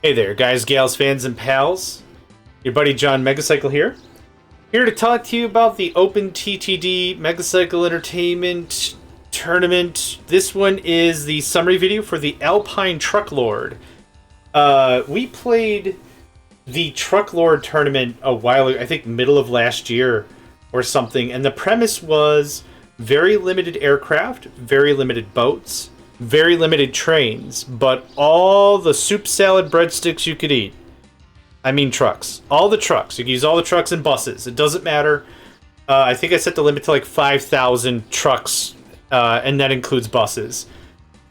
Hey there, guys, gals, fans, and pals. Your buddy JohnMegacycle here. Here to talk to you about the OpenTTD Megacycle Entertainment Tournament. This one is the summary video for the Alpine Trucklord. We played the Trucklord tournament a while ago, I think middle of last year or something, and the premise was very limited aircraft, very limited boats, very limited trains, but all the soup salad breadsticks you could eat. I mean trucks. All the trucks. You can use all the trucks and buses. It doesn't matter. I think I set the limit to like 5,000 trucks, and that includes buses.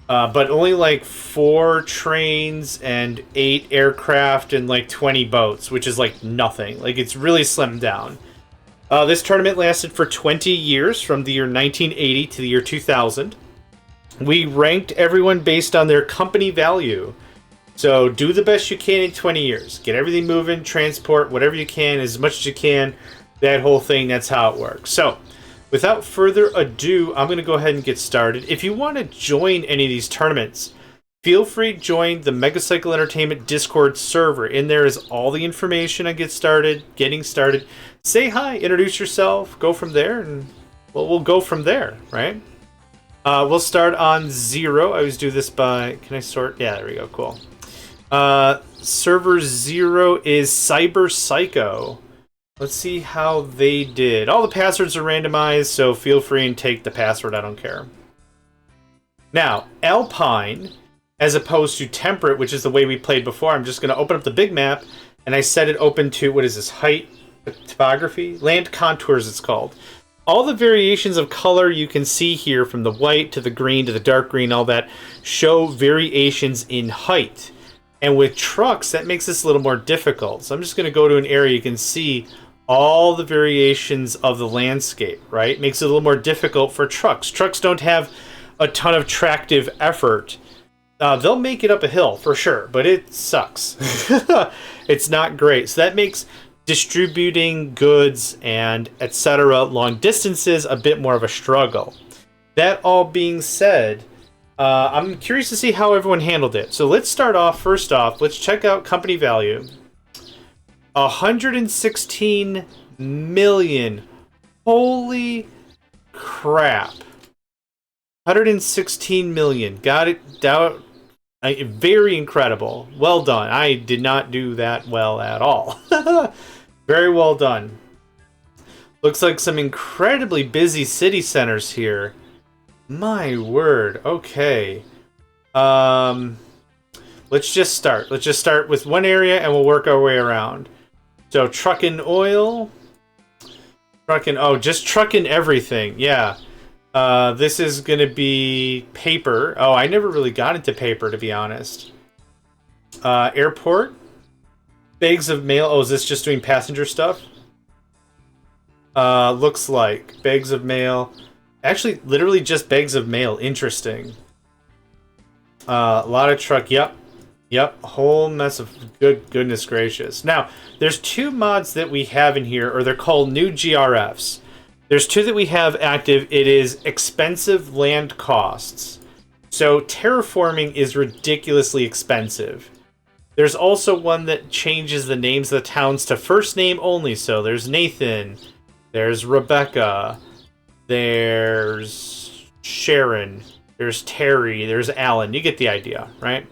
But only like 4 trains and 8 aircraft and like 20 boats, which is like nothing. Like, it's really slimmed down. This tournament lasted for 20 years, from the year 1980 to the year 2000. We ranked everyone based on their company value. So do the best you can in 20 years. Get everything moving, transport, whatever you can, as much as you can. That whole thing, that's how it works. So, without further ado, I'm going to go ahead and get started. If you want to join any of these tournaments, feel free to join the Megacycle Entertainment Discord server. In there is all the information on getting started. Say hi, introduce yourself, go from there, and we'll go from there, right? We'll start on 0. I always do this by... Can I sort? Yeah, there we go. Cool. Server 0 is Cyber Psycho. Let's see how they did. All the passwords are randomized, so feel free and take the password. I don't care. Now, Alpine, as opposed to Temperate, which is the way we played before, I'm just going to open up the big map, and I set it open to, what is this, height, topography? Land contours, it's called. All the variations of color you can see here, from the white to the green to the dark green, all that, show variations in height. And with trucks, that makes this a little more difficult. So I'm just going to go to an area you can see all the variations of the landscape, right? Makes it a little more difficult for trucks. Trucks don't have a ton of tractive effort. They'll make it up a hill, for sure, but it sucks. It's not great. So that makes distributing goods and etc. long distances a bit more of a struggle. That all being said, I'm curious to see how everyone handled it. So let's start off, first off, let's check out company value. 116 million. Holy crap. 116 million. Got it down. Very incredible. Well done. I did not do that well at all. Very well done. Looks like some incredibly busy city centers here. My word. Okay. Let's just start. Let's just start with one area and we'll work our way around. So, trucking oil. Just trucking everything. Yeah. This is going to be paper. Oh, I never really got into paper, to be honest. Airport. Bags of mail. Oh, is this just doing passenger stuff? Looks like. Bags of mail. Actually, literally just bags of mail. Interesting. A lot of truck. Yep. Yep. Whole mess of goodness gracious. Now, there's 2 mods that we have in here, or they're called new GRFs. There's 2 that we have active. It is expensive land costs. So terraforming is ridiculously expensive. There's also one that changes the names of the towns to first name only. So there's Nathan, there's Rebecca, there's Sharon, there's Terry, there's Alan. You get the idea, right?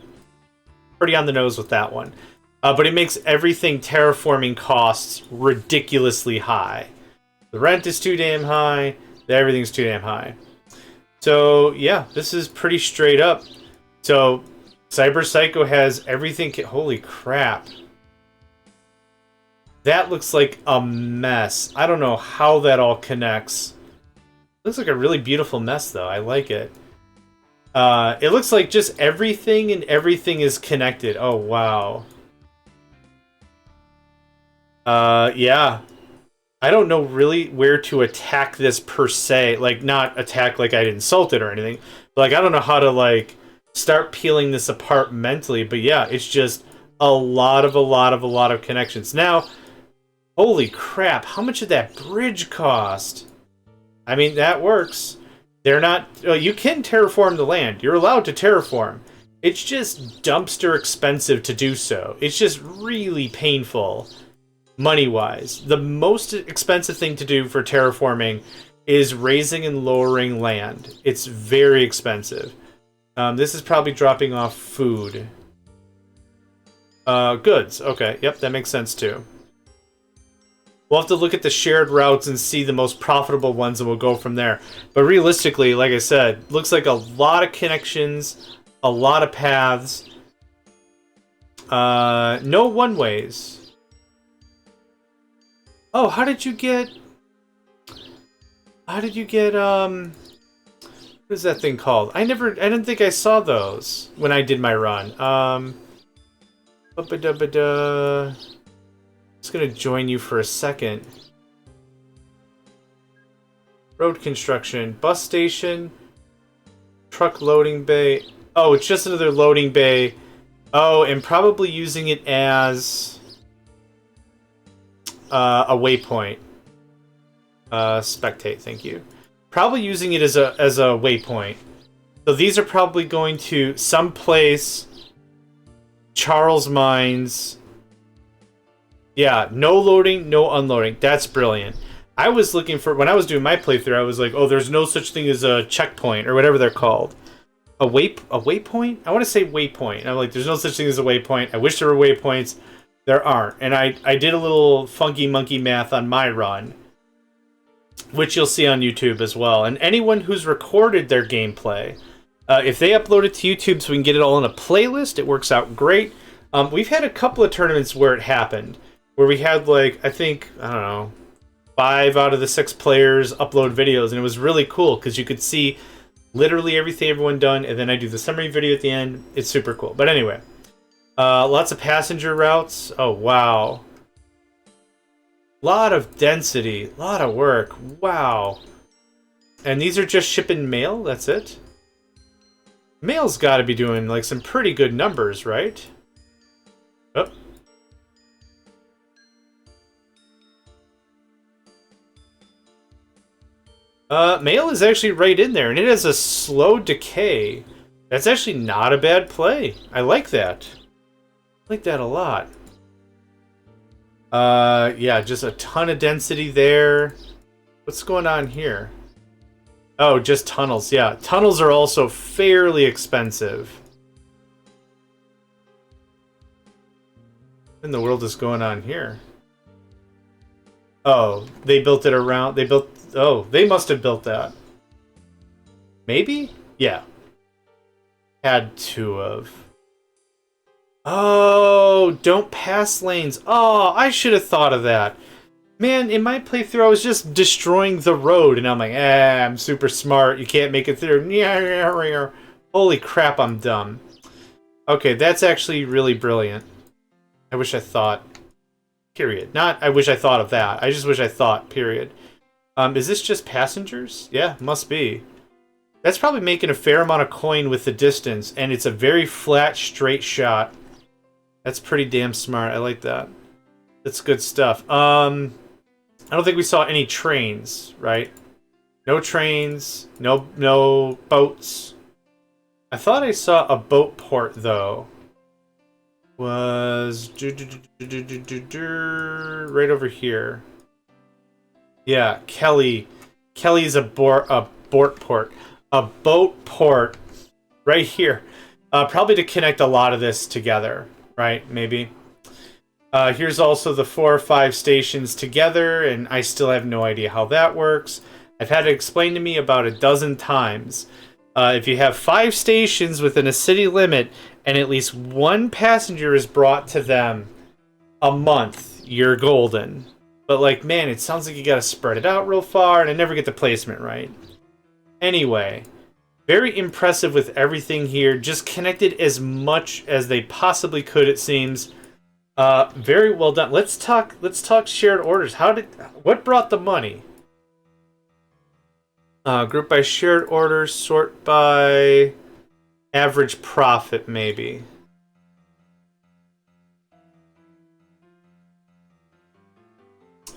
Pretty on the nose with that one. But it makes everything terraforming costs ridiculously high. The rent is too damn high. Everything's too damn high. So, yeah, this is pretty straight up. So, Cyber Psycho has everything. Holy crap. That looks like a mess. I don't know how that all connects. Looks like a really beautiful mess, though. I like it. It looks like just everything and everything is connected. Oh, wow. Yeah. I don't know really where to attack this per se. Like, not attack like I'd insult it or anything. But, like, I don't know how to, like, start peeling this apart mentally. But, yeah, it's just a lot of connections. Now, holy crap, how much did that bridge cost? I mean, that works. They're not... you can terraform the land. You're allowed to terraform. It's just dumpster expensive to do so. It's just really painful, money-wise. The most expensive thing to do for terraforming is raising and lowering land. It's very expensive. This is probably dropping off food. Goods. Okay, yep, that makes sense too. We'll have to look at the shared routes and see the most profitable ones, and we'll go from there. But realistically, like I said, looks like a lot of connections, a lot of paths. No one-ways. Oh, how did you get... what is that thing called? I didn't think I saw those when I did my run. Just gonna join you for a second. Road construction, bus station, truck loading bay. Oh, it's just another loading bay. Oh, and probably using it as a waypoint. Spectate, thank you. Probably using it as a waypoint. So these are probably going to someplace. Charles Mines. Yeah, no loading, no unloading. That's brilliant. I was looking for, when I was doing my playthrough, I was like, oh, there's no such thing as a checkpoint, or whatever they're called. A waypoint? I want to say waypoint. I'm like, there's no such thing as a waypoint. I wish there were waypoints. There aren't. And I did a little funky monkey math on my run, which you'll see on YouTube as well. And anyone who's recorded their gameplay, if they upload it to YouTube so we can get it all in a playlist, it works out great. We've had a couple of tournaments where it happened, where we had, like, I think, I don't know, 5 out of the 6 players upload videos, and it was really cool because you could see literally everything everyone done, and then I do the summary video at the end. It's super cool. But anyway, lots of passenger routes. Oh, wow. Lot of density, lot of work. Wow. And these are just shipping mail? That's it? Mail's got to be doing, like, some pretty good numbers, right? Oh. Mail is actually right in there, and it has a slow decay. That's actually not a bad play. I like that. I like that a lot. Yeah, just a ton of density there. What's going on here? Oh, just tunnels. Yeah, tunnels are also fairly expensive. What in the world is going on here? Oh, they built it around... Oh, they must have built that. Maybe? Yeah. Had to have. Oh, don't pass lanes. Oh, I should have thought of that. Man, in my playthrough, I was just destroying the road, and I'm like, I'm super smart. You can't make it through. Holy crap, I'm dumb. Okay, that's actually really brilliant. I wish I thought. Period. Not I wish I thought of that. I just wish I thought, period. Is this just passengers? Yeah, must be. That's probably making a fair amount of coin with the distance, and it's a very flat, straight shot. That's pretty damn smart. I like that. That's good stuff. I don't think we saw any trains, right? No trains, no boats. I thought I saw a boat port, though. Was right over here. Yeah, Kelly's a boat port right here. Probably to connect a lot of this together, right? Maybe. Here's also the 4 or 5 stations together, and I still have no idea how that works. I've had it explained to me about a dozen times. If you have 5 stations within a city limit, and at least 1 passenger is brought to them a month, you're golden. But, like, man, it sounds like you gotta spread it out real far, and I never get the placement right. Anyway, very impressive with everything here. Just connected as much as they possibly could, it seems. Very well done. Let's talk shared orders. What brought the money? Group by shared orders, sort by average profit, maybe.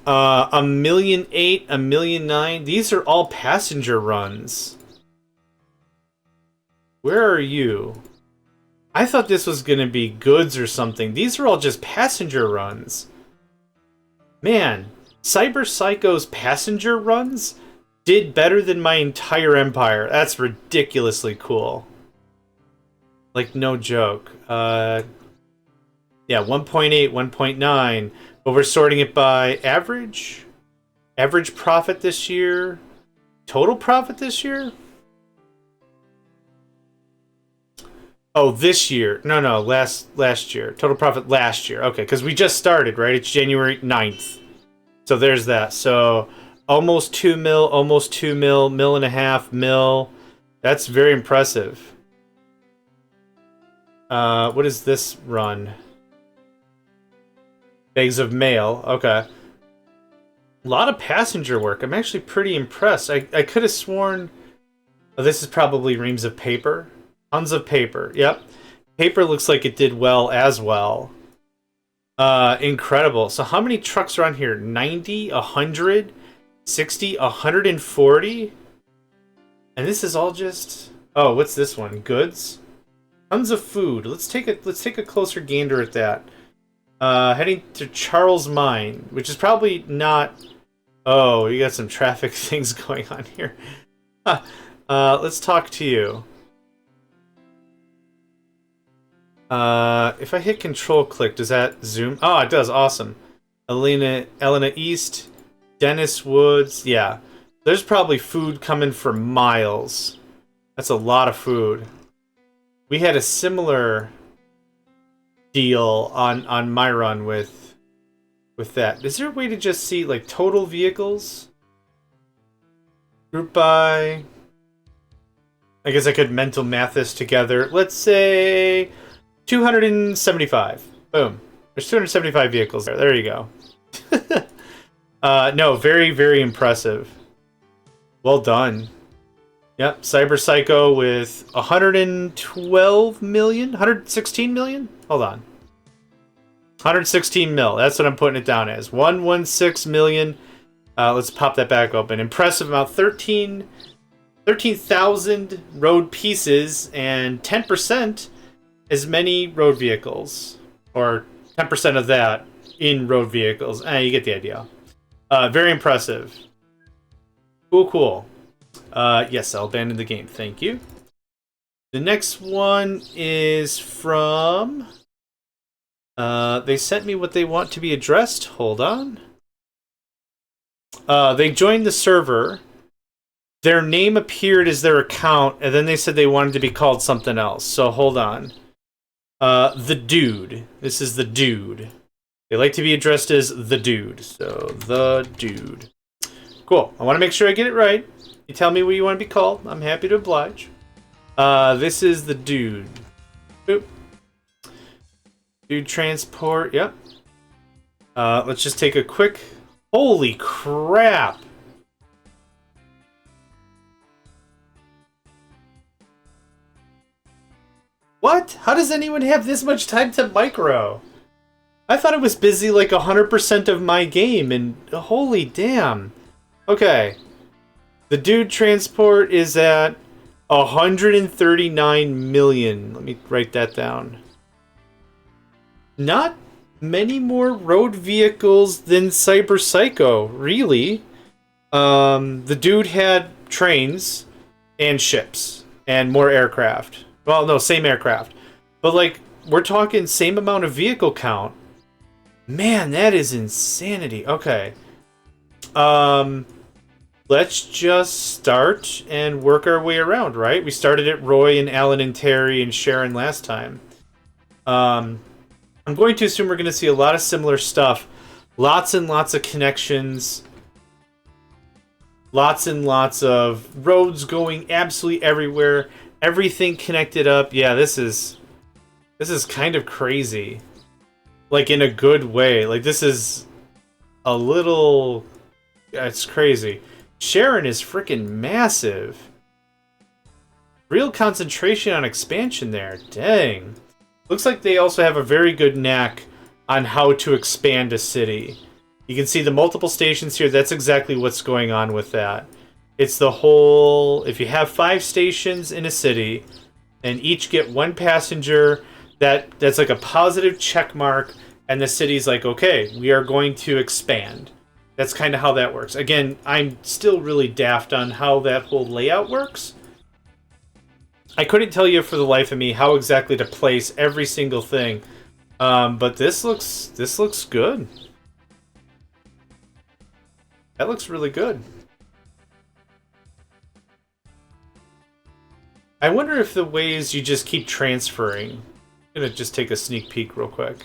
$1.8 million, $1.9 million. These are all passenger runs. Where are you? I thought this was going to be goods or something. These are all just passenger runs. Man, Cyber Psycho's passenger runs did better than my entire empire. That's ridiculously cool. Like, no joke. Yeah, 1.8, 1.9. But we're sorting it by average? Average profit this year? Total profit this year? Oh, this year. No, last year. Total profit last year. Okay, because we just started, right? It's January 9th. So there's that. So almost 2 mil, almost 2 mil, mil and a half, mil. That's very impressive. What is this run? Bags of mail. Okay. A lot of passenger work. I'm actually pretty impressed. I could have sworn... Oh, this is probably reams of paper. Tons of paper. Yep. Paper looks like it did well as well. Incredible. So how many trucks are on here? 90, 100, 60, 140? And this is all just... Oh, what's this one? Goods? Tons of food. Let's take a closer gander at that. Heading to Charles Mine, which is probably not... Oh, you got some traffic things going on here. Let's talk to you. If I hit control click, does that zoom? Oh, it does. Awesome. Elena East, Dennis Woods. Yeah. There's probably food coming for miles. That's a lot of food. We had a similar deal on my run with that. Is there a way to just see like total vehicles? Group by... I guess I could mental math this together. Let's say 275. Boom. There's 275 vehicles there. There you go. No, very, very impressive. Well done. Yep, Cyber Psycho with 112 million? 116 million? Hold on. 116 mil. That's what I'm putting it down as. 116 million. Let's pop that back open. Impressive amount. 13,000 road pieces and 10% as many road vehicles. Or 10% of that in road vehicles. You get the idea. Very impressive. Cool. Yes, I'll abandon the game. Thank you. The next one is from... they sent me what they want to be addressed. Hold on. They joined the server. Their name appeared as their account, and then they said they wanted to be called something else. So hold on. The Dude. This is the Dude. They like to be addressed as the Dude. So, the Dude. Cool. I want to make sure I get it right. You tell me what you want to be called. I'm happy to oblige. This is the Dude. Boop. Dude transport. Yep. Let's just take a quick... Holy crap! What? How does anyone have this much time to micro? I thought it was busy like 100% of my game, and holy damn. Okay. The Dude transport is at 139 million. Let me write that down. Not many more road vehicles than Cyber Psycho, really. The Dude had trains and ships and more aircraft. Well, no, same aircraft. But, like, we're talking same amount of vehicle count. Man, that is insanity. Okay. Let's just start and work our way around, right? We started at Roy and Alan and Terry and Sharon last time. I'm going to assume we're going to see a lot of similar stuff. Lots and lots of connections. Lots and lots of roads going absolutely everywhere. Everything connected up. Yeah, this is kind of crazy. Like, in a good way. Like, this is a little... It's crazy. Sharon is freaking massive. Real concentration on expansion there. Dang. Looks like they also have a very good knack on how to expand a city. You can see the multiple stations here. That's exactly what's going on with that. It's the whole... If you have 5 stations in a city, and each get one passenger. That's like a positive check mark, and the city's like, okay, we are going to expand. That's kind of how that works. Again, I'm still really daft on how that whole layout works. I couldn't tell you for the life of me how exactly to place every single thing, but this looks good. That looks really good. I wonder if the ways you just keep transferring. I'm gonna just take a sneak peek real quick.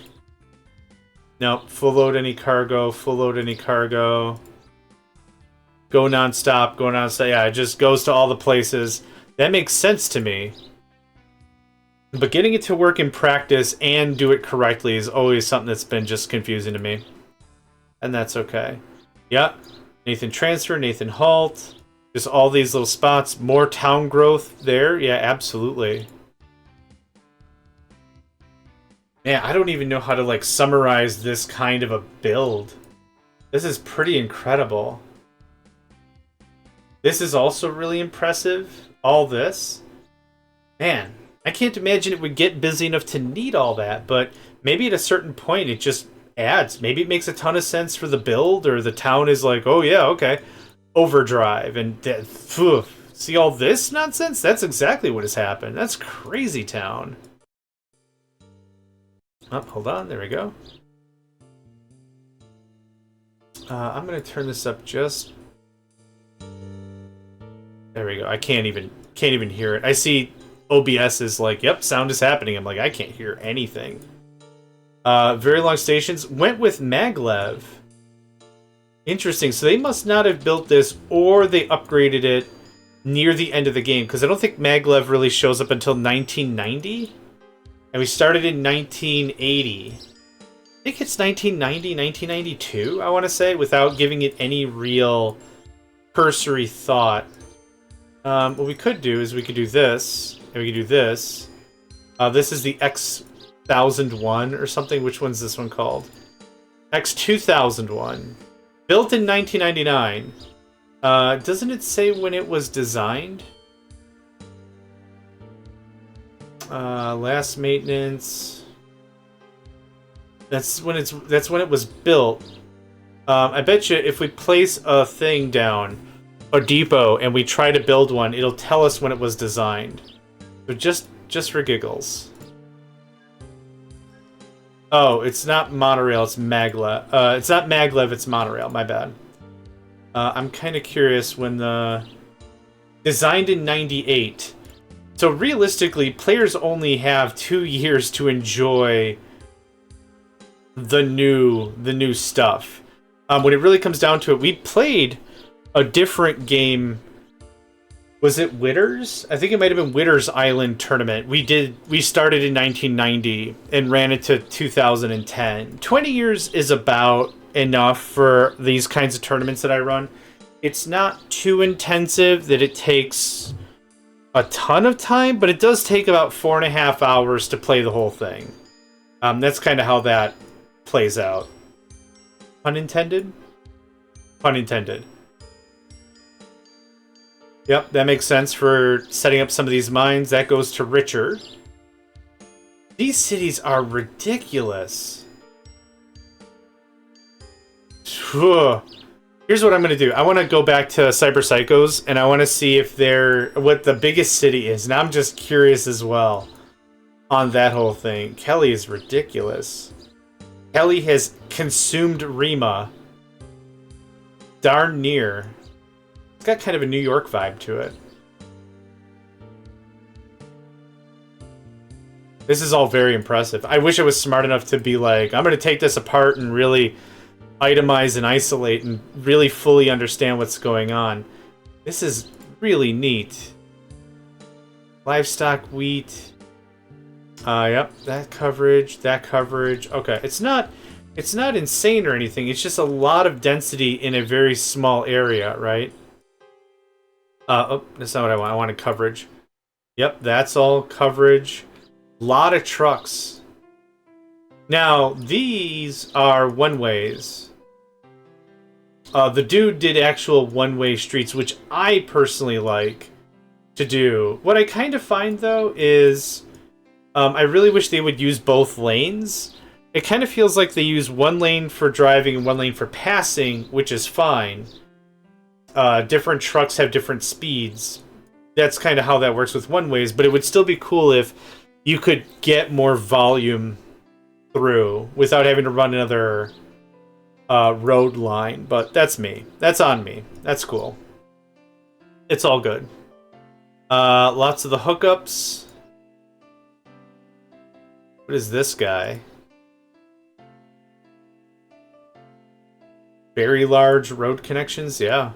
Nope, full load any cargo, full load any cargo. Go nonstop, go nonstop. Yeah, it just goes to all the places. That makes sense to me. But getting it to work in practice and do it correctly is always something that's been just confusing to me. And that's okay. Yep. Nathan transfer, Nathan halt. Just all these little spots. More town growth there. Yeah, absolutely. Man, I don't even know how to like summarize this kind of a build. This is pretty incredible. This is also really impressive. All this. Man, I can't imagine it would get busy enough to need all that, but maybe at a certain point it just adds. Maybe it makes a ton of sense for the build, or the town is like, oh yeah, okay. Overdrive, and see all this nonsense? That's exactly what has happened. That's crazy town. Oh, hold on, there we go. I'm gonna turn this up just... There we go. I can't even hear it. I see OBS is like, yep, sound is happening. I'm like, I can't hear anything. Very long stations. Went with maglev. Interesting. So they must not have built this, or they upgraded it near the end of the game, because I don't think maglev really shows up until 1990. And we started in 1980. I think it's 1990, 1992, I want to say, without giving it any real cursory thought. What we could do is we could do this, and we could do this. This is the X1001 or something. Which one's this one called? X2001. Built in 1999. Doesn't it say when it was designed? Last maintenance. That's when it was built. I bet you if we place a thing down, a depot, and we try to build one, it'll tell us when it was designed. So just for giggles. Oh, it's not monorail, it's maglev. It's not maglev, it's monorail, my bad. I'm kind of curious when the... Designed in 98. So realistically, players only have 2 years to enjoy the new stuff. When it really comes down to it, we played a different game. Was it Witter's? I think it might have been Witter's Island Tournament. We started in 1990 and ran it to 2010. 20 years is about enough for these kinds of tournaments that I run. It's not too intensive that it takes a ton of time, but it does take about 4.5 hours to play the whole thing. That's kind of how that plays out. Pun intended? Pun intended. Yep, that makes sense for setting up some of these mines. That goes to Richard. These cities are ridiculous. Here's what I'm going to do. I want to go back to Cyber Psychos, and I want to see if what the biggest city is. And I'm just curious as well on that whole thing. Kelly is ridiculous. Kelly has consumed Rima. Darn near. It's got kind of a New York vibe to it. This is all very impressive. I wish I was smart enough to be like, I'm going to take this apart and really itemize and isolate and really fully understand what's going on. This is really neat. Livestock, wheat. Yep, that coverage. Okay, it's not insane or anything. It's just a lot of density in a very small area, right? Oh, that's not what I want. I wanted coverage. Yep, that's all coverage. Lot of trucks. Now, these are one-ways. The dude did actual one-way streets, which I personally like. to do. What I kind of find, though, is I really wish they would use both lanes. It kind of feels like they use one lane for driving and one lane for passing, which is fine. Different trucks have different speeds. That's kind of how that works with one-ways, but it would still be cool if you could get more volume through without having to run another road line. But that's me. That's on me. That's cool. It's all good. Lots of the hookups. What is this guy? Very large road connections, yeah.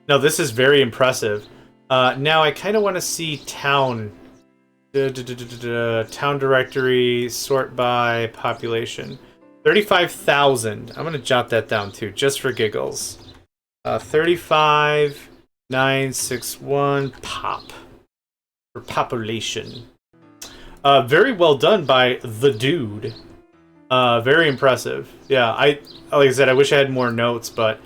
No, this is very impressive. Now I kind of want to see town. Town directory, sort by population. 35,000. I'm going to jot that down too, just for giggles. 35,961 pop. For population. Very well done by the dude. Very impressive. Yeah, like I said, I wish I had more notes, but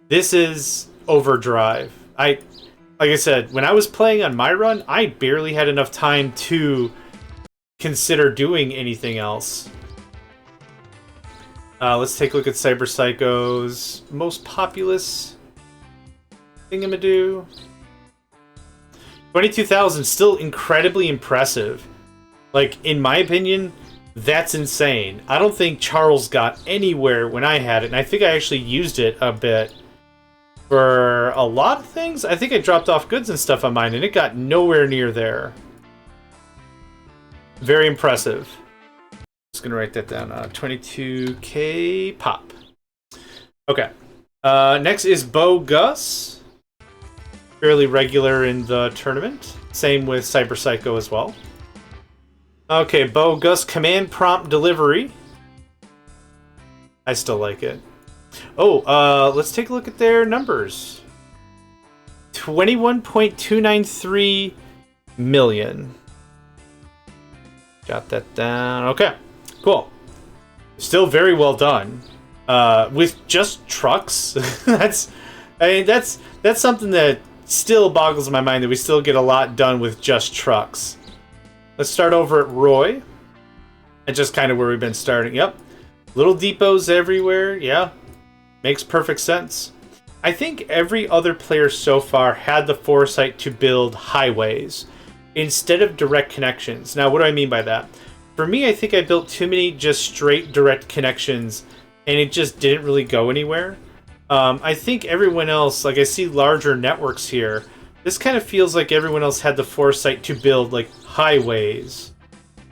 this is overdrive. Like I said, when I was playing on my run, I barely had enough time to consider doing anything else. Let's take a look at Cyberpsycho's most populous thingamadoo. 22,000, still incredibly impressive. Like, in my opinion, that's insane. I don't think Charles got anywhere when I had it, and I think I actually used it a bit for a lot of things. I think I dropped off goods and stuff on mine, and it got nowhere near there. Very impressive. Just gonna write that down. 22k pop. Okay. Next is Bo Gus. Fairly regular in the tournament. Same with Cyberpsycho as well. Okay, Bo Gus command prompt delivery. I still like it. Oh, let's take a look at their numbers. 21.293 million. Got that down. Okay, cool. Still very well done. With just trucks. that's something that still boggles my mind, that we still get a lot done with just trucks. Let's start over at Roy. And just kind of where we've been starting. Yep. Little depots everywhere. Yeah. Makes perfect sense. I think every other player so far had the foresight to build highways instead of direct connections. Now, what do I mean by that? For me, I think I built too many just straight direct connections, and it just didn't really go anywhere. I think everyone else, like I see larger networks here, this kind of feels like everyone else had the foresight to build like highways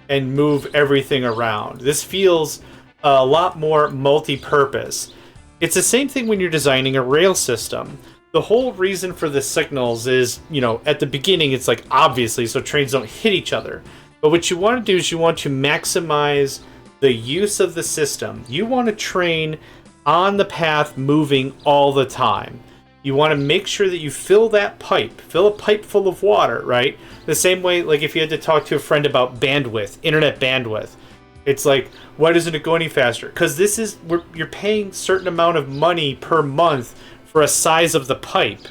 and move everything around. This feels a lot more multi-purpose. It's the same thing when you're designing a rail system. The whole reason for the signals is, you know, at the beginning it's like obviously so trains don't hit each other. But what you want to do is you want to maximize the use of the system. You want a train on the path moving all the time. You want to make sure that you fill that pipe. Fill a pipe full of water, right? The same way, like if you had to talk to a friend about bandwidth, internet bandwidth. It's like, why doesn't it go any faster? Because this is, you're paying a certain amount of money per month for a size of the pipe.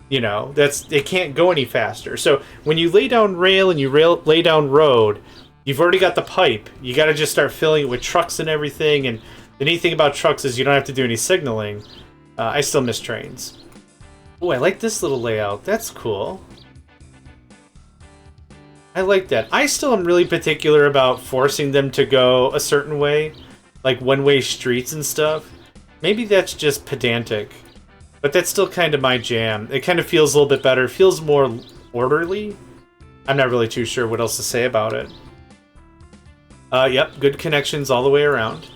You know, it can't go any faster. So when you lay down rail and you lay down road, you've already got the pipe. You got to just start filling it with trucks and everything. And the neat thing about trucks is you don't have to do any signaling. I still miss trains. Oh, I like this little layout. That's cool. I like that. I still am really particular about forcing them to go a certain way, like one-way streets and stuff. Maybe that's just pedantic, but that's still kind of my jam. It kind of feels a little bit better. It feels more orderly. I'm not really too sure what else to say about it. Yep, good connections all the way around.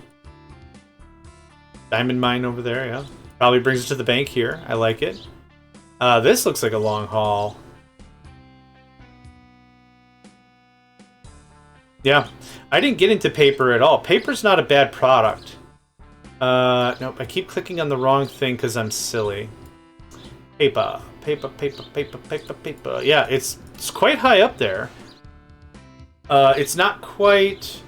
Diamond mine over there, yeah. Probably brings it to the bank here. I like it. This looks like a long haul. Yeah, I didn't get into paper at all. Paper's not a bad product. Nope, I keep clicking on the wrong thing because I'm silly. Paper. Yeah, it's quite high up there. It's not quite...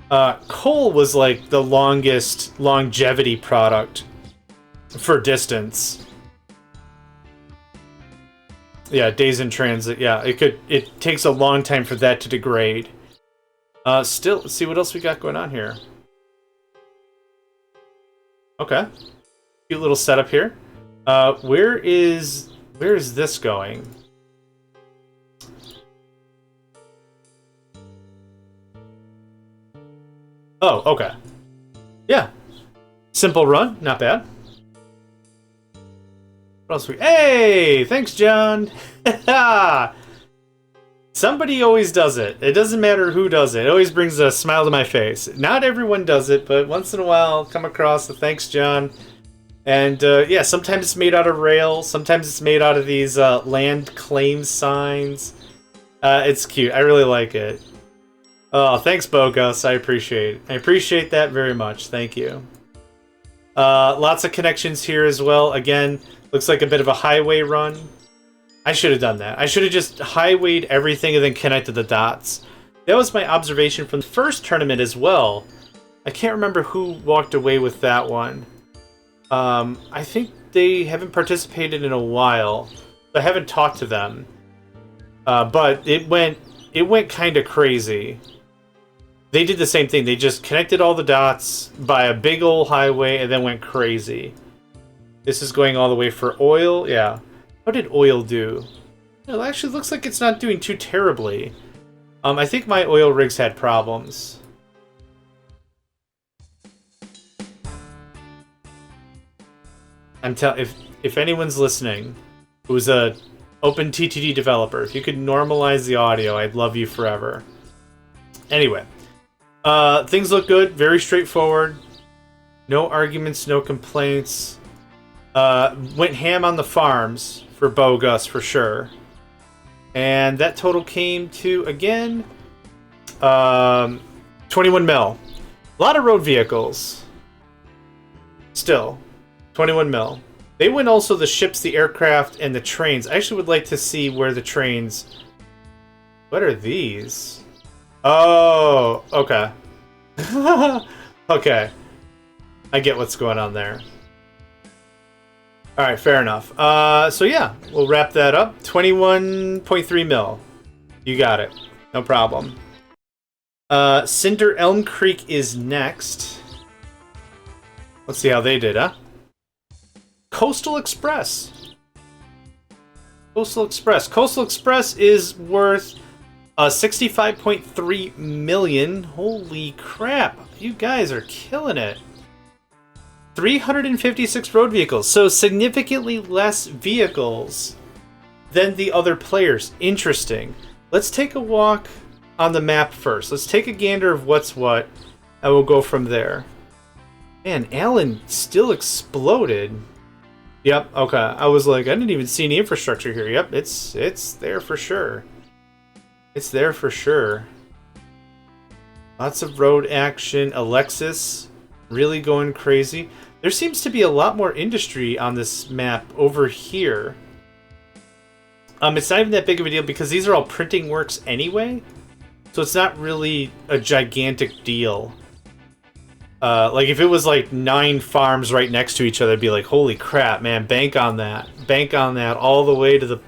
coal was like the longest longevity product for distance. Yeah, days in transit. Yeah, it takes a long time for that to degrade. Still, let's see what else we got going on here. Okay. Cute little setup here. Where is this going? Oh, okay. Yeah. Simple run, not bad. What else we... Hey! Thanks, John! Somebody always does it. It doesn't matter who does it. It always brings a smile to my face. Not everyone does it, but once in a while I'll come across the thanks, John. And yeah, sometimes it's made out of rail. Sometimes it's made out of these land claim signs. It's cute. I really like it. Oh, thanks, Bogus. I appreciate it. I appreciate that very much. Thank you. Lots of connections here as well. Again, looks like a bit of a highway run. I should have done that. I should have just highwayed everything and then connected the dots. That was my observation from the first tournament as well. I can't remember who walked away with that one. I think they haven't participated in a while. I haven't talked to them. But it went kind of crazy. They did the same thing. They just connected all the dots by a big old highway and then went crazy. This is going all the way for oil. Yeah. How did oil do? It actually looks like it's not doing too terribly. I think my oil rigs had problems. If anyone's listening who's a OpenTTD developer, if you could normalize the audio, I'd love you forever. Anyway. Things look good, very straightforward. No arguments, no complaints. Went ham on the farms for Bogus for sure. And that total came to, again, 21 mil. A lot of road vehicles. Still, 21 mil. They win also the ships, the aircraft, and the trains. I actually would like to see where the trains... What are these? Oh, okay. Okay. I get what's going on there. Alright, fair enough. So yeah, we'll wrap that up. 21.3 mil. You got it. No problem. Cinder Elm Creek is next. Let's see how they did, huh? Coastal Express. Coastal Express. Coastal Express is worth 65.3 million. Holy crap. You guys are killing it. 356 road vehicles. So significantly less vehicles than the other players. Interesting. Let's take a walk on the map first. Let's take a gander of what's what, and we'll go from there. Man, Alan still exploded. Yep, okay. I was like, I didn't even see any infrastructure here. Yep, it's there for sure. It's there for sure. Lots of road action. Alexis really going crazy. There seems to be a lot more industry on this map over here. It's not even that big of a deal because these are all printing works anyway. So it's not really a gigantic deal. Like if it was like 9 farms right next to each other, I'd be like, holy crap, man, bank on that. Bank on that all the way to the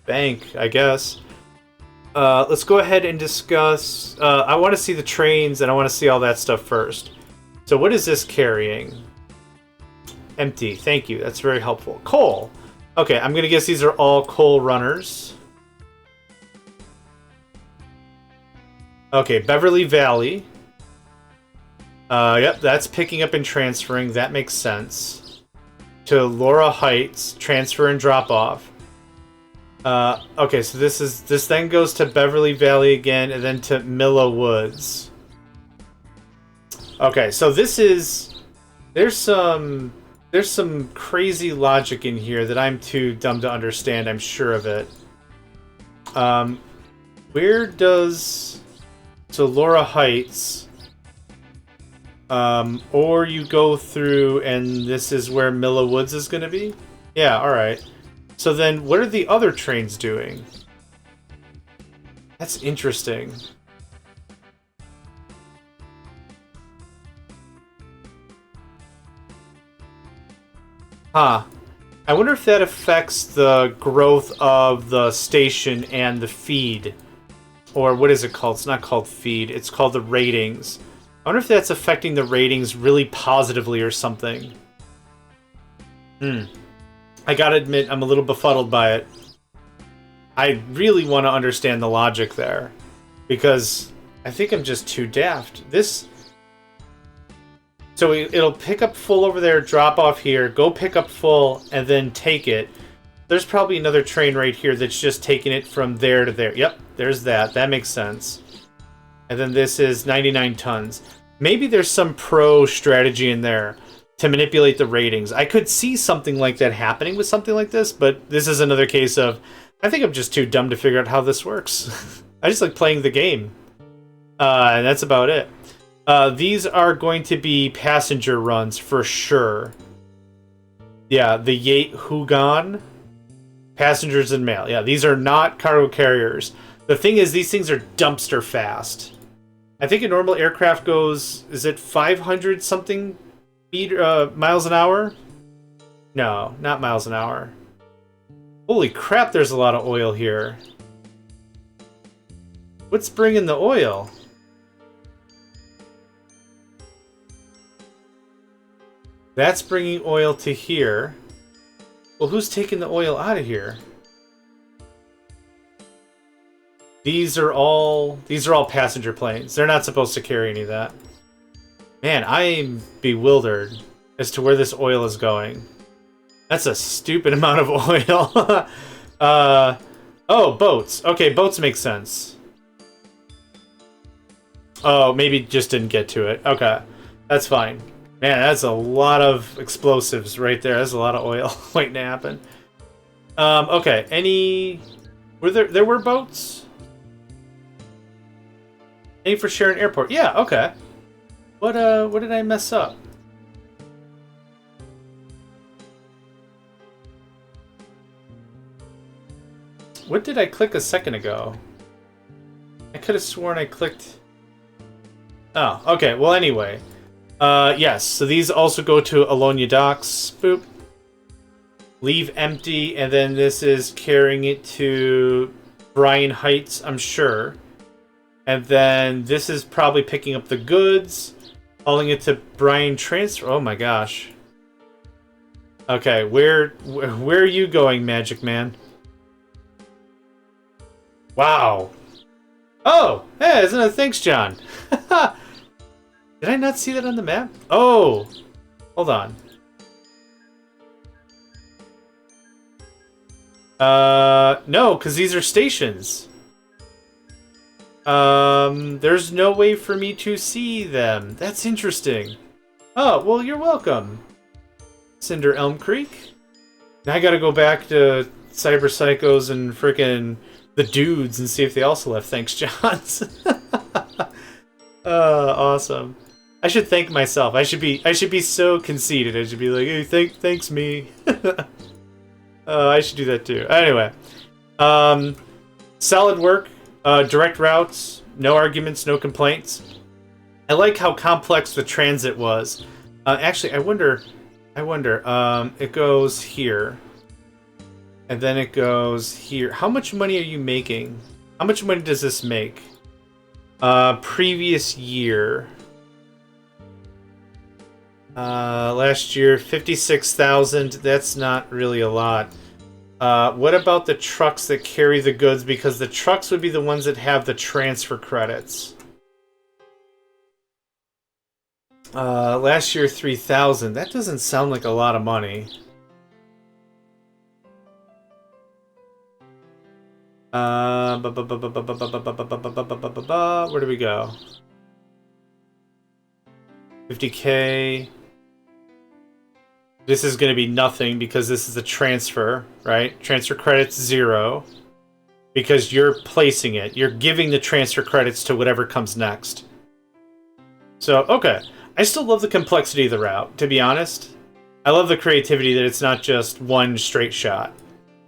bank, I guess. Let's go ahead and discuss... I want to see the trains and I want to see all that stuff first. So what is this carrying? Empty. Thank you. That's very helpful. Coal. Okay, I'm going to guess these are all coal runners. Okay, Beverly Valley. Yep, that's picking up and transferring. That makes sense. To Laura Heights, transfer and drop off. Okay, so this then goes to Beverly Valley again, and then to Milla Woods. Okay, so this is... There's some crazy logic in here that I'm too dumb to understand, I'm sure of it. Where does... So Laura Heights... or you go through and this is where Milla Woods is going to be? Yeah, alright. So then, what are the other trains doing? That's interesting. Huh. I wonder if that affects the growth of the station and the feed. Or what is it called? It's not called feed. It's called the ratings. I wonder if that's affecting the ratings really positively or something. I gotta admit, I'm a little befuddled by it. I really want to understand the logic there. Because I think I'm just too daft. So it'll pick up full over there, drop off here, go pick up full, and then take it. There's probably another train right here that's just taking it from there to there. Yep, there's that. That makes sense. And then this is 99 tons. Maybe there's some pro strategy in there to manipulate the ratings. I could see something like that happening with something like this, but this is another case of, I think I'm just too dumb to figure out how this works. I just like playing the game. And that's about it. These are going to be passenger runs for sure. Yeah, the Yate Hugon. Passengers and mail. Yeah, these are not cargo carriers. The thing is, these things are dumpster fast. I think a normal aircraft goes, is it 500 something miles an hour? No, not miles an hour. Holy crap, there's a lot of oil here. What's bringing the oil? That's bringing oil to here. Well, who's taking the oil out of here? These are all passenger planes. They're not supposed to carry any of that. Man, I'm bewildered as to where this oil is going. That's a stupid amount of oil. Oh, boats. Okay, boats make sense. Oh, maybe just didn't get to it. Okay, that's fine. Man, that's a lot of explosives right there. That's a lot of oil waiting to happen. Okay, there were boats? Any for Sharon Airport? Yeah, okay. What did I mess up? What did I click a second ago? I could have sworn I clicked... Oh, okay, well anyway. Yes, so these also go to Alonia Docks. Boop. Leave empty, and then this is carrying it to Bryan Heights, I'm sure. And then this is probably picking up the goods, hauling it to Bryan Transfer. Oh my gosh. Okay, where are you going, Magic Man? Wow. Oh, hey, isn't it? Thanks, John. Did I not see that on the map? Oh, hold on. No, because these are stations. There's no way for me to see them. That's interesting. Oh, well, you're welcome, Cinder Elm Creek. Now I gotta go back to Cyber Psychos and frickin' the dudes and see if they also left Thanks Johns. Awesome. I should thank myself. I should be so conceited. I should be like, hey, thanks me. I should do that too. Anyway, solid work. Direct routes. No arguments. No complaints. I like how complex the transit was. Actually, I wonder. It goes here, and then it goes here. How much money are you making? How much money does this make? Previous year. Last year, 56,000. That's not really a lot. What about the trucks that carry the goods? Because the trucks would be the ones that have the transfer credits. Last year, 3,000. That doesn't sound like a lot of money. Where do we go? 50K. This is going to be nothing because this is a transfer, right? Transfer credits 0. Because you're placing it. You're giving the transfer credits to whatever comes next. So, okay. I still love the complexity of the route, to be honest. I love the creativity that it's not just one straight shot.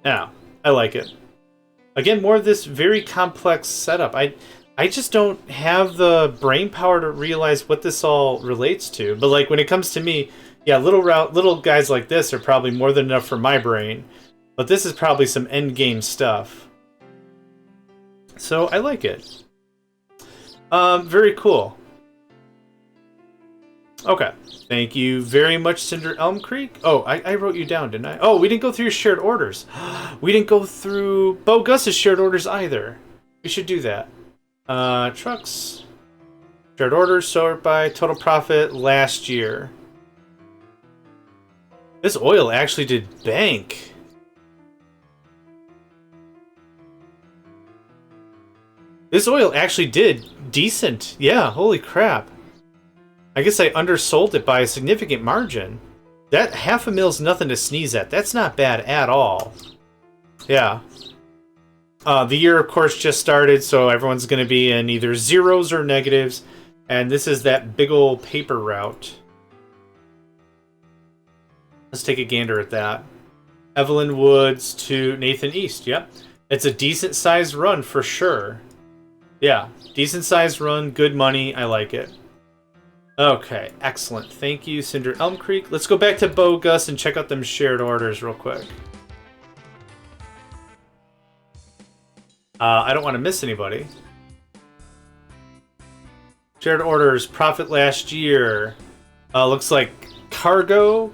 Yeah, I like it. Again, more of this very complex setup. I just don't have the brain power to realize what this all relates to. But like when it comes to me, Yeah, little guys like this are probably more than enough for my brain. But this is probably some end game stuff. So I like it. Very cool. Okay. Thank you very much, Cinder Elm Creek. Oh, I wrote you down, didn't I? Oh, we didn't go through your shared orders. We didn't go through Bo Gus's shared orders either. We should do that. Trucks. Shared orders, sort by total profit last year. This oil actually did bank. This oil actually did decent. Yeah, holy crap. I guess I undersold it by a significant margin. That $500,000's nothing to sneeze at. That's not bad at all. Yeah. The year, of course, just started, so everyone's going to be in either zeros or negatives. And this is that big old paper route. Let's take a gander at that. Evelyn Woods to Nathan East. Yep. It's a decent-sized run for sure. Yeah. Decent-sized run, good money. I like it. Okay, excellent. Thank you, Cinder Elm Creek. Let's go back to Bo Gus and check out them shared orders real quick. I don't want to miss anybody. Shared orders, profit last year. Looks like cargo.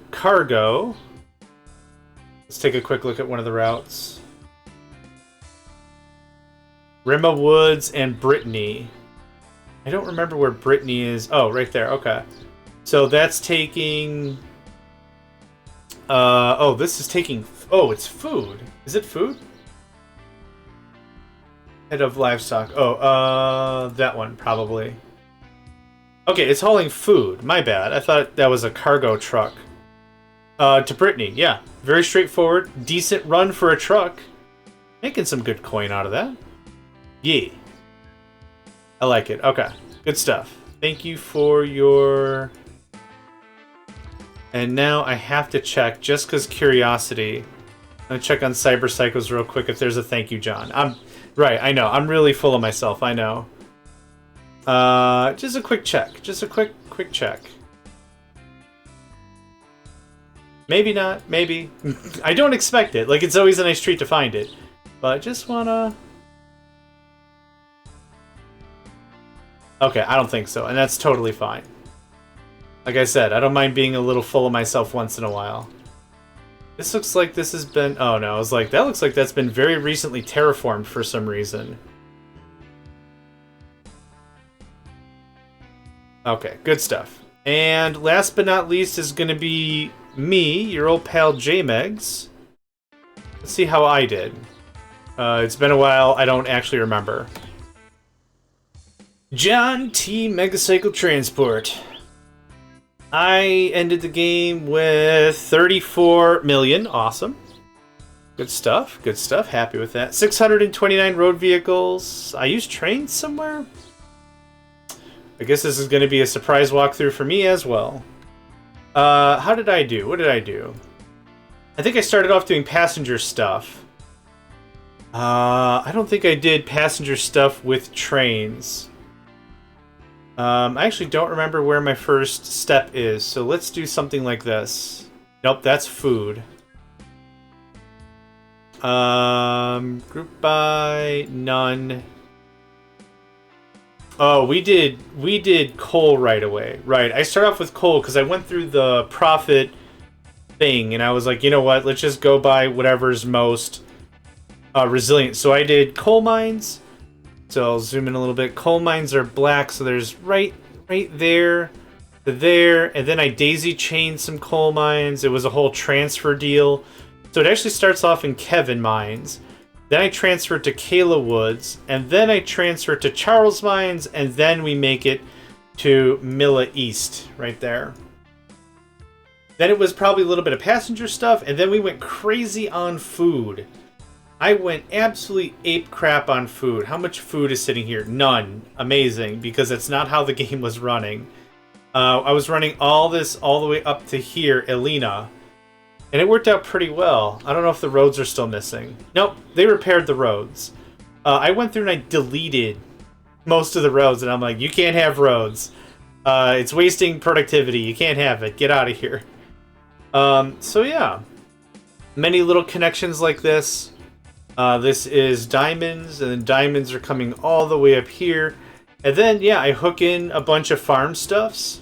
Let's take a quick look at one of the routes. Rima Woods and Brittany. I don't remember where Brittany is. Oh, right there. Okay. So that's taking... oh, this is taking... Oh, it's food. Is it food? Head of livestock. Oh, that one, probably. Okay, it's hauling food. My bad. I thought that was a cargo truck. To Brittany. Yeah. Very straightforward. Decent run for a truck. Making some good coin out of that. Yeah. I like it. Okay. Good stuff. Thank you for your... And now I have to check, just because curiosity. I'm going to check on Cybercycles real quick if there's a thank you, John. Right, I know. I'm really full of myself. I know. Just a quick check. Just a quick check. Maybe not. Maybe. I don't expect it. Like, it's always a nice treat to find it. But I just want to... Okay, I don't think so, and that's totally fine. Like I said, I don't mind being a little full of myself once in a while. This looks like this has been... Oh no, I was like, that looks like that's been very recently terraformed for some reason. Okay, good stuff. And last but not least is going to be me, your old pal JMegs. Let's see how I did. It's been a while, I don't actually remember. John T. Megacycle Transport. I ended the game with 34 million. Awesome. Good stuff. Good stuff. Happy with that. 629 road vehicles. I used trains somewhere. I guess this is going to be a surprise walkthrough for me as well. How did I do? What did I do? I think I started off doing passenger stuff. I don't think I did passenger stuff with trains. I actually don't remember where my first step is, so let's do something like this. Nope, that's food. Group by, none. Oh, we did coal right away. Right, I start off with coal because I went through the profit thing, and I was like, you know what, let's just go by whatever's most resilient. So I did coal mines. So I'll zoom in a little bit. Coal mines are black, so there's right there to there, and then I daisy chained some coal mines. It was a whole transfer deal. So it actually starts off in Kevin Mines. Then I transferred to Kayla Woods, and then I transferred to Charles Mines, and then we make it to Milla East, right there. Then it was probably a little bit of passenger stuff, and then we went crazy on food. I went absolutely ape crap on food. How much food is sitting here? None. Amazing, because that's not how the game was running. I was running all this all the way up to here, Elena, and it worked out pretty well. I don't know if the roads are still missing. Nope, they repaired the roads. I went through and I deleted most of the roads, and I'm like, you can't have roads. It's wasting productivity. You can't have it. Get out of here. So yeah, many little connections like this. This is diamonds, and then diamonds are coming all the way up here. And then, yeah, I hook in a bunch of farm stuffs.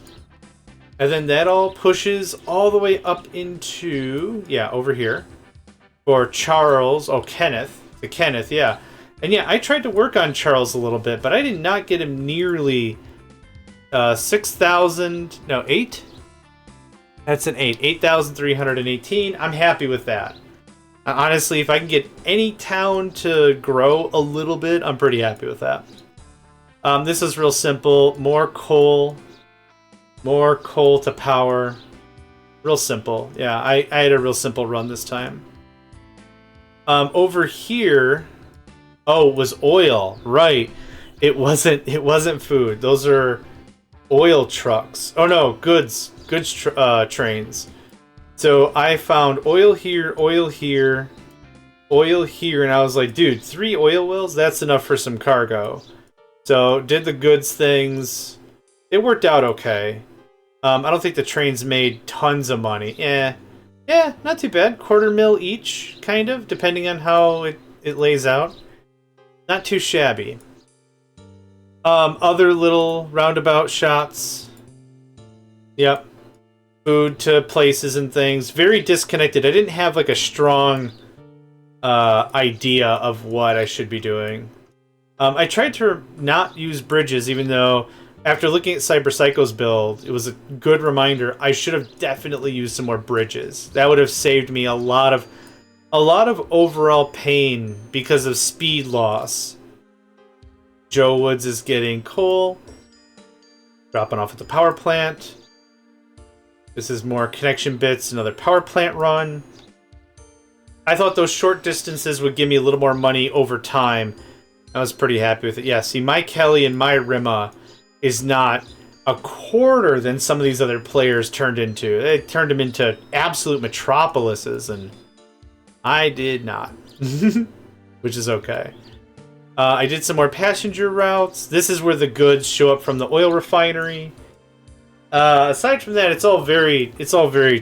And then that all pushes all the way up into, yeah, over here. For Charles, oh, Kenneth. The Kenneth, yeah. And yeah, I tried to work on Charles a little bit, but I did not get him nearly 6,000, no, 8? That's an 8. 8,318. I'm happy with that. Honestly, if I can get any town to grow a little bit, I'm pretty happy with that. This is real simple. More coal to power. Real simple. Yeah, I had a real simple run this time. Over here, oh, it was oil. Right. It wasn't food. Those are oil trucks. Oh no, goods trains. So I found oil here, oil here, oil here, and I was like, dude, 3 oil wells? That's enough for some cargo. So did the goods things. It worked out okay. I don't think the trains made tons of money. Yeah, not too bad. 250,000 each, kind of, depending on how it lays out. Not too shabby. Other little roundabout shots. Yep. Food to places and things. Very disconnected. I didn't have like a strong idea of what I should be doing. I tried to not use bridges, even though after looking at CyberPsycho's build, it was a good reminder. I should have definitely used some more bridges. That would have saved me a lot of overall pain because of speed loss. Joe Woods is getting coal. Dropping off at the power plant. This is more connection bits, another power plant run. I thought those short distances would give me a little more money over time. I was pretty happy with it. Yeah, see, my Kelly and my Rima is not a quarter than some of these other players turned into. They turned them into absolute metropolises, and I did not. Which is okay. I did some more passenger routes. This is where the goods show up from the oil refinery. Aside from that, it's all very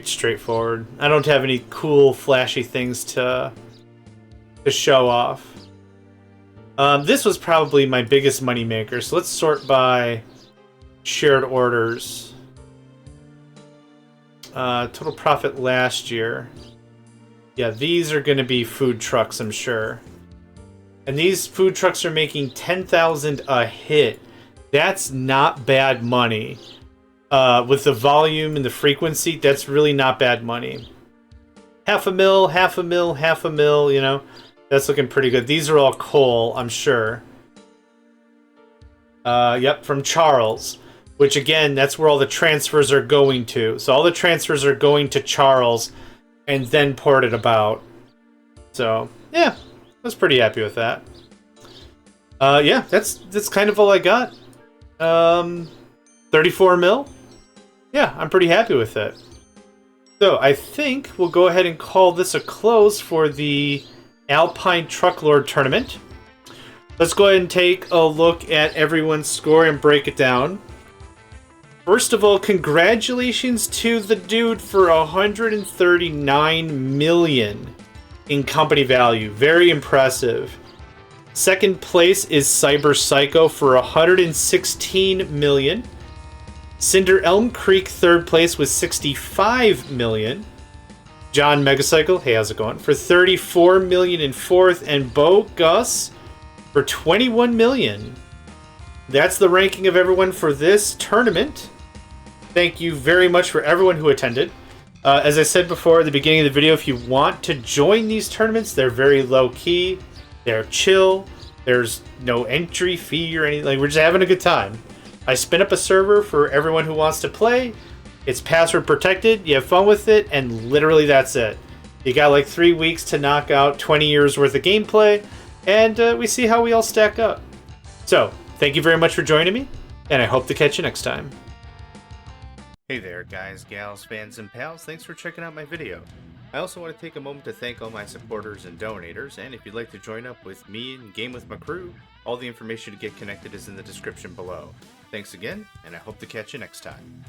straightforward. I don't have any cool, flashy things to show off. This was probably my biggest moneymaker, so let's sort by shared orders. Total profit last year. Yeah, these are going to be food trucks, I'm sure. And these food trucks are making 10,000 a hit. That's not bad money. With the volume and the frequency, that's really not bad money. Half a mil, you know. That's looking pretty good. These are all coal, I'm sure. Yep, from Charles. Which, again, that's where all the transfers are going to. So all the transfers are going to Charles and then ported about. So, yeah. I was pretty happy with that. Yeah, that's kind of all I got. 34 mil? Yeah, I'm pretty happy with it. So, I think we'll go ahead and call this a close for the Alpine Trucklord Tournament. Let's go ahead and take a look at everyone's score and break it down. First of all, congratulations to the dude for 139 million in company value. Very impressive. Second place is CyberPsycho for 116 million. Cinder Elm Creek third place with 65 million. JohnMegacycle, hey, how's it going? For 34 million in fourth, and Bo Gus for 21 million. That's the ranking of everyone for this tournament. Thank you very much for everyone who attended. As I said before at the beginning of the video, if you want to join these tournaments, they're very low-key. They're chill. There's no entry fee or anything. Like, we're just having a good time. I spin up a server for everyone who wants to play. It's password protected. You have fun with it, and literally that's it. You got like 3 weeks to knock out 20 years worth of gameplay, and we see how we all stack up. So, thank you very much for joining me, and I hope to catch you next time. Hey there, guys, gals, fans, and pals. Thanks for checking out my video. I also want to take a moment to thank all my supporters and donators, and if you'd like to join up with me and game with my crew, all the information to get connected is in the description below. Thanks again, and I hope to catch you next time.